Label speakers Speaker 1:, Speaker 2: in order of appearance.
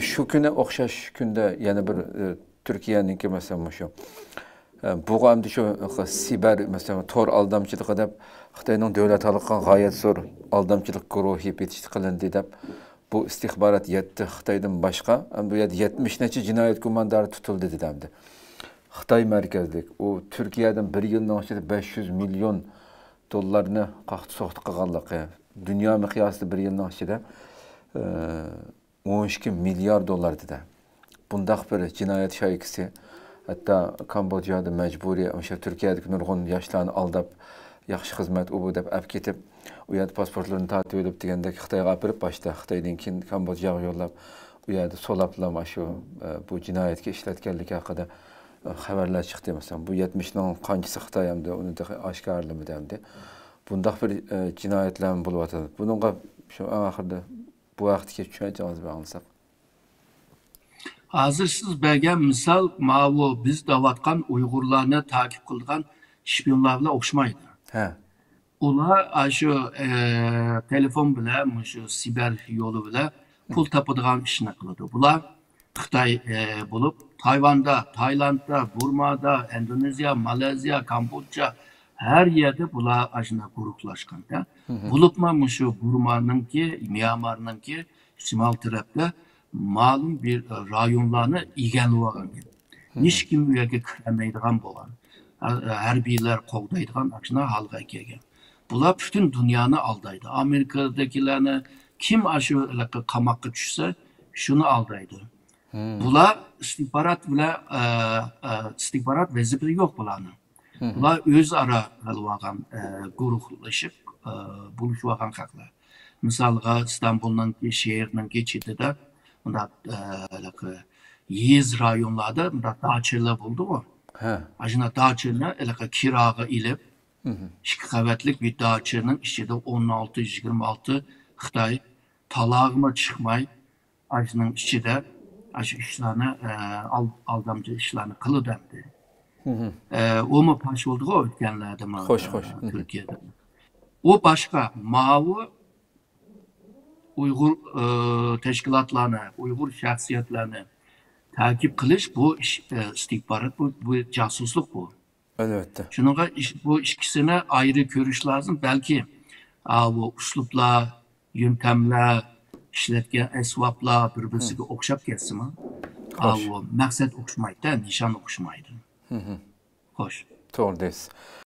Speaker 1: Shu kuni o'xshash kunda yana bir Turkiyaniki masalan shu. Bu hamda shu siber masalan tor aldamchilik deb Xitoyning davlat xalqiga g'oyat zo'r aldamchilik guruhi bitish qilindi deb bu istixborot 7 Xitoydan boshqa bu yerda 70 necha jinoyat gumondori tutildi dedimdi. Xitoy markazlik u Turkiyadan bir yilning ichida 500 million dollarni qaqti so'qti qilganligi, dunyo miqyosida bir yilning ichida 12 milyar dollar dedi. Bundaq bir jinoyat shoyikisi hatta Kambodjada majburiy o'sha Turkiyadagi nurg'un yoshlarni aldab yaxshi xizmat u bu deb olib ketib, u yerda pasportlarini tortib olib degandek Xitoyga olib borib boshda Xitoydan keyin Kambodjaga yo'llab u yerda so'laplama shu bu jinoyatga ishlatganligi haqida xabarlar chiqdi masalan. Bu 70 ning qanchasi Xitoy hamda uni oshkorlamadi hamda. Bundaq bir jinoyatlar bo'lyotadi. Buningga shu oxirida bu vaqtga tushunacağınızı bağlansak.
Speaker 2: Hazır siz bergen misal mavu biz davatkan Uygurlarını takip kılgan şpiyonlarla okşmaydı.
Speaker 1: He.
Speaker 2: Ola şu telefon bile, şu siber yolu bile pul tapıdığan işine kıldı. Bula Xitay bulup Tayvan'da, Tayland'da, Burma'da, Endonezya, Malezya, Kamboçya her yerde bula aşına gruplaşkan. Bulup mu şu Burma'nınki, Myanmar'nınki şimal tarafta malum bir rayonlarını igenli olan. Hiç kim bu yerge kıremeydiğen bolan. Hərbiler qoğdaydıgan aşına halga kelgen. Bular bütün dünyanı aldaydı. Amerika'dakilerini kim aşı kamakka düşse şunu aldaydı. Bular istihbarat vazifesi yok bulanın. Bular öz ara halvagan guruhlaşıp buluşvagan kaklar. Misalga İstanbul'un şehirinin geçidi bunda yiz rayonlarda bunda dağçılar buldu mu? Ajına dağçına kirağa ilip iki kavetlik bir dağçının içinde 16-26 Xitay talağıma çıkmay ajının içinde aşı işlerini aldamcı işlerini kılı demdi. O mu paş oldu o ötkenlerde mi?
Speaker 1: Hoş.
Speaker 2: Türkiye'de. O başka mavi Uygur teşkilatlarını, Uygur şahsiyetlerini takip kılış bu istihbarat, bu casusluk bu.
Speaker 1: Elbette.
Speaker 2: Şununla bu ikisine ayrı görüş lazım. Belki bu uslupla, yöntemle, işletken esvapla birbirine okşap geçsin mi? Bu maksat okşamaydı, nişan okşamaydı. Hoş.
Speaker 1: Doğru değilsin.